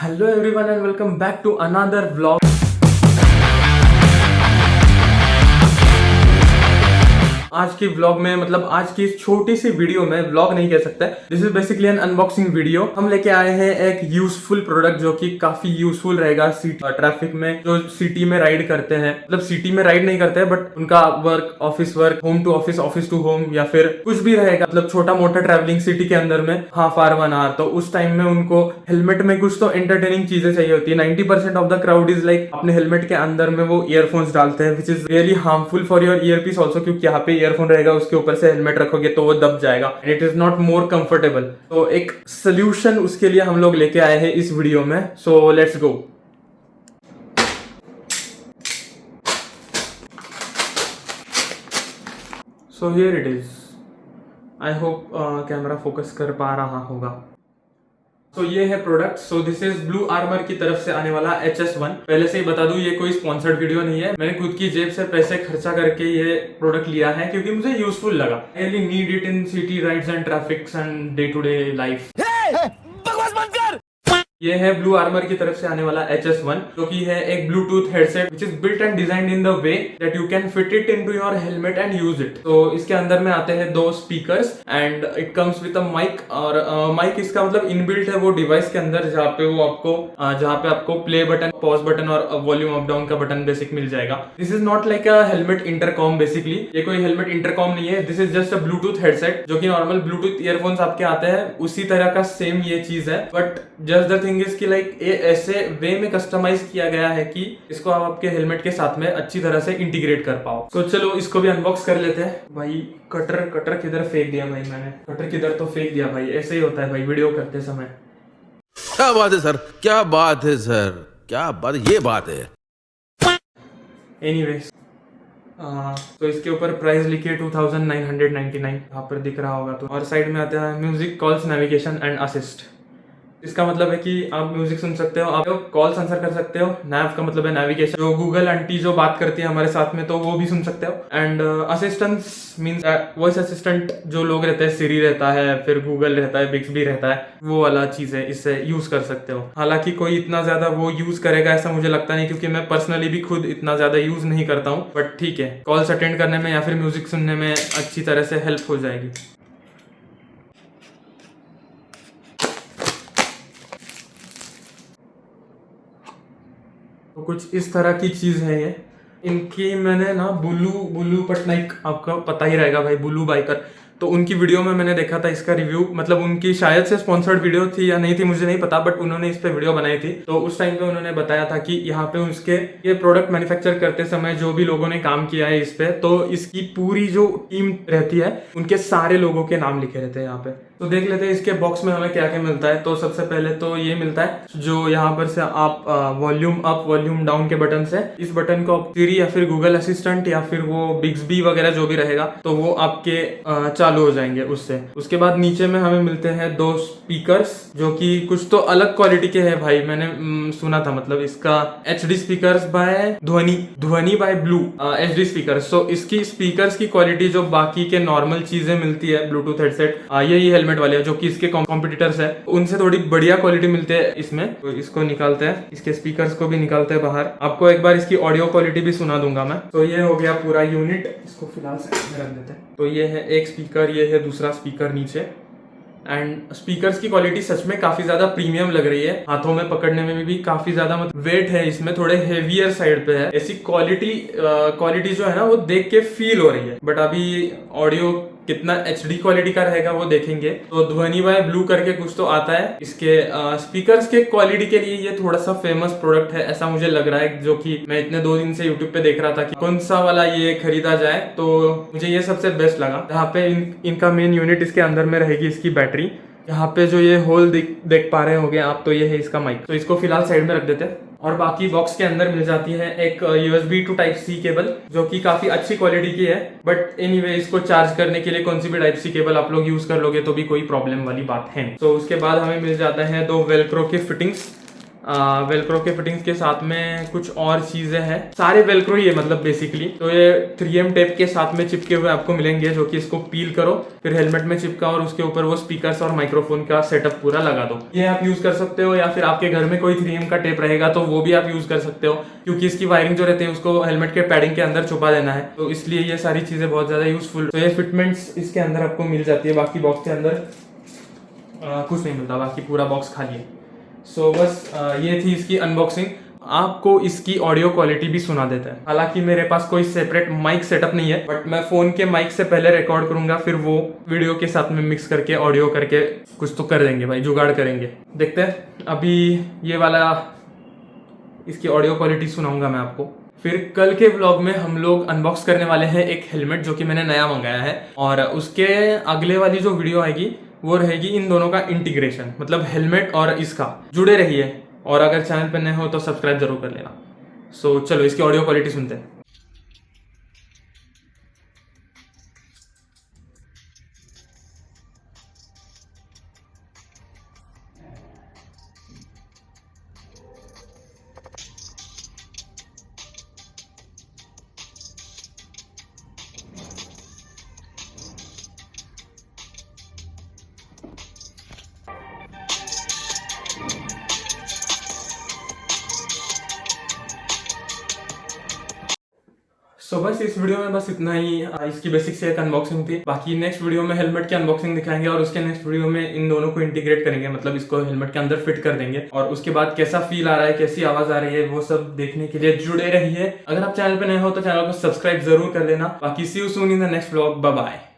Hello everyone and welcome back to another vlog. आज की vlog में मतलब आज की इस छोटी सी वीडियो में व्लॉग नहीं कह सकते, this is basically an unboxing video. हम लेके आए हैं एक यूजफुल प्रोडक्ट जो कि काफी यूजफुल रहेगा सिटी ट्रैफिक में, जो सिटी में राइड करते हैं, मतलब सिटी में राइड नहीं करते हैं बट उनका work, office work, home to office, office to home या फिर कुछ भी रहेगा, मतलब छोटा मोटा ट्रैवलिंग सिटी के अंदर में हाफ आवर 1 आवर, तो उस टाइम में उनको हेलमेट में कुछ तो एंटरटेनिंग चीजें चाहिए होती है। 90% of the crowd is like अपने हेलमेट के अंदर में वो ईयरफोन्स डालते हैं, which is really harmful for your ear piece also, क्योंकि यहाँ पे ईयरफोन रहेगा, उसके ऊपर से हेलमेट रखोगे तो वो दब जाएगा, it is not more comfortable. तो एक सोल्यूशन उसके लिए हम लोग लेके आए हैं इस वीडियो में, so let's go. So here it is. I hope camera focus कर पा रहा होगा। तो ये है product. So this is blue armour की तरफ से आने वाला HS1। पहले से ही बता दूं, ये कोई स्पॉन्सर्ड वीडियो नहीं है, मैंने खुद की जेब से पैसे खर्चा करके ये प्रोडक्ट लिया है क्योंकि मुझे यूजफुल लगा। I really need it in city rides and traffics and day to day life. ये है ब्लू आर्मर की तरफ से आने वाला HS1, जो कि है एक Bluetooth headset which is built and designed in the way that you can fit it into your helmet and use it. तो इसके अंदर में आते हैं 2 speakers and it comes with a mic, और माइक इसका मतलब इनबिल्ट है वो डिवाइस के अंदर, जहाँ पे आपको प्ले बटन, पॉज बटन और वॉल्यूम अप डाउन का बटन बेसिक मिल जाएगा। This is not like a helmet intercom, basically ये कोई हेलमेट इंटरकॉम नहीं है, this is just a Bluetooth headset, जो कि नॉर्मल ब्लूटूथ ईयरफोन्स आपके आते हैं उसी तरह का सेम ये चीज है, but just the thing is कि लाइक ये ऐसे वे में कस्टमाइज किया गया है कि इसको आप आपके हेलमेट के साथ में अच्छी तरह से इंटीग्रेट कर पाओ। तो चलो इसको भी अनबॉक्स कर लेते हैं। भाई कटर किधर फेंक दिया भाई मैंने, कटर किधर तो फेंक दिया भाई, ऐसे ही होता है भाई वीडियो करते समय। क्या बात है सर, क्या बात है सर, क्या बात, ये बात है। एनीवेज, तो इसके ऊपर प्राइस लिखी है 2999, यहाँ पर दिख रहा होगा तो, और साइड में आता है music, calls, navigation and assist. इसका मतलब है कि आप म्यूजिक सुन सकते हो, आप कॉल्स आंसर कर सकते हो, नैव का मतलब है नेविगेशन, जो गूगल आंटी जो बात करती है हमारे साथ में तो वो भी सुन सकते हो, and assistance means voice assistant, जो लोग रहते हैं, सिरी रहता है, फिर गूगल रहता है, बिक्सबी रहता है, वो वाला चीज है, इससे यूज कर सकते हो। हालांकि कोई इतना ज्यादा वो यूज करेगा ऐसा मुझे लगता नहीं, क्योंकि मैं पर्सनली भी खुद इतना ज्यादा यूज नहीं करता हूँ, बट ठीक है, कॉल्स अटेंड करने में या फिर म्यूजिक सुनने में अच्छी तरह से हेल्प हो जाएगी। तो कुछ इस तरह की चीज है ये। इनकी मैंने ना बुल्लू पटनायक, आपको पता ही रहेगा भाई, बुल्लू बाइकर, तो उनकी वीडियो में मैंने देखा था इसका रिव्यू, मतलब उनकी शायद से स्पॉन्सर्ड वीडियो थी या नहीं थी मुझे नहीं पता, बट उन्होंने इस पे वीडियो बनाई थी। तो उस टाइम पे उन्होंने बताया था कि यहाँ पे उसके ये प्रोडक्ट मैन्युफैक्चर करते समय जो भी लोगों ने काम किया है इस पे, तो इसकी पूरी जो टीम रहती है उनके सारे लोगों के नाम लिखे रहते हैं यहाँ पे। तो देख लेते हैं इसके बॉक्स में हमें क्या क्या मिलता है। तो सबसे पहले तो ये मिलता है, जो यहाँ पर से आप वॉल्यूम अप, वॉल्यूम डाउन के बटन से, इस बटन को सिरी या फिर गूगल असिस्टेंट या फिर वो बिक्सबी वगैरह जो भी रहेगा तो वो आपके चालू हो जाएंगे उससे। उसके बाद नीचे में हमें मिलते हैं 2 स्पीकर्स, जो कि कुछ तो अलग क्वालिटी के हैं भाई, मैंने सुना था, मतलब इसका HD स्पीकर्स बाय ध्वनि बाय ब्लू HD स्पीकर्स। तो इसकी स्पीकर्स की क्वालिटी जो बाकी के नॉर्मल चीजें मिलती है ब्लूटूथ हेडसेट, यही हेलमेट वाले जो कि इसके कॉम्पिटिटर्स है, उनसे थोड़ी बढ़िया क्वालिटी मिलती है इसमें। तो इसको निकालते हैं, इसके स्पीकर्स को भी निकालते हैं बाहर, आपको एक बार इसकी ऑडियो क्वालिटी भी सुना दूंगा मैं। तो ये हो गया पूरा यूनिट, इसको फिलहाल साइड में रख देते हैं। तो ये है एक स्पीकर, ये है दूसरा स्पीकर नीचे, एंड स्पीकर्स की क्वालिटी सच में काफी ज्यादा प्रीमियम लग रही है, हाथों में पकड़ने में भी काफी ज्यादा मतलब वेट है इसमें, थोड़े हेवियर साइड पे है। ऐसी क्वालिटी जो है ना वो देख के फील हो रही है, बट अभी ऑडियो कितना HD क्वालिटी का रहेगा वो देखेंगे। तो ध्वनि बाय ब्लू करके कुछ तो आता है। इसके स्पीकर्स के क्वालिटी के लिए ये थोड़ा सा फेमस प्रोडक्ट है ऐसा मुझे लग रहा है, जो कि मैं इतने 2 दिन से यूट्यूब पे देख रहा था कि कौन सा वाला ये खरीदा जाए, तो मुझे ये सबसे बेस्ट लगा। यहाँ पे इनका मेन यूनिट इसके अंदर में रहेगी इसकी बैटरी। यहाँ पे जो ये होल देख पा रहे होंगे आप, तो ये है इसका माइक। तो इसको फिलहाल साइड में रख देते हैं, और बाकी बॉक्स के अंदर मिल जाती है एक USB to Type-C केबल, जो कि काफी अच्छी क्वालिटी की है, बट एनीवे इसको चार्ज करने के लिए कौन सी भी Type-C केबल आप लोग यूज कर लोगे तो भी कोई प्रॉब्लम वाली बात है नहीं। तो उसके बाद हमें मिल जाता है 2 वेलक्रो की फिटिंग्स, वेलक्रो के फिटिंग्स के साथ में कुछ और चीजें हैं, सारे वेलक्रो ही है मतलब बेसिकली। तो ये 3M टेप के साथ में चिपके हुए आपको मिलेंगे, जो कि इसको पील करो, फिर हेलमेट में चिपका और उसके ऊपर वो स्पीकर्स और माइक्रोफोन का सेटअप पूरा लगा दो। ये आप यूज कर सकते हो, या फिर आपके घर में कोई 3M का टेप रहेगा तो वो भी आप यूज कर सकते हो, क्योंकि इसकी वायरिंग जो रहती है उसको हेलमेट के पैडिंग के अंदर छुपा देना है, तो इसलिए ये सारी चीजें बहुत ज्यादा यूजफुल। तो ये फिटमेंट्स इसके अंदर आपको मिल जाती है, बाकी बॉक्स के अंदर कुछ नहीं मिलता, बाकी पूरा बॉक्स खाली है। सो बस ये थी इसकी अनबॉक्सिंग। आपको इसकी ऑडियो क्वालिटी भी सुना देता है। हालांकि मेरे पास कोई सेपरेट माइक सेटअप नहीं है, बट मैं फोन के माइक से पहले रिकॉर्ड करूंगा, फिर वो वीडियो के साथ में मिक्स करके ऑडियो करके कुछ तो कर देंगे भाई, जुगाड़ करेंगे। देखते हैं। अभी ये वाला इसकी ऑडियो क्वालिटी सुनाऊंगा मैं आपको। फिर कल के व्लॉग में हम लोग अनबॉक्स करने वाले हैं एक हेलमेट जो कि मैंने नया मंगाया है, और उसके अगले वाली जो वीडियो आएगी वो रहेगी इन दोनों का इंटीग्रेशन, मतलब हेलमेट और इसका। जुड़े रहिए, और अगर चैनल पर नए हो तो सब्सक्राइब जरूर कर लेना। सो चलो इसकी ऑडियो क्वालिटी सुनते हैं। सो बस इस वीडियो में बस इतना ही। इसकी बेसिक से एक अनबॉक्सिंग थी। बाकी नेक्स्ट वीडियो में हेलमेट की अनबॉक्सिंग दिखाएंगे, और उसके नेक्स्ट वीडियो में इन दोनों को इंटीग्रेट करेंगे, मतलब इसको हेलमेट के अंदर फिट कर देंगे, और उसके बाद कैसा फील आ रहा है, कैसी आवाज आ रही है, वो सब देखने के लिए जुड़े रहिए। अगर आप चैनल पे नए हो तो चैनल को सब्सक्राइब जरूर कर लेना। बाकी see you soon in the next vlog. Bye bye.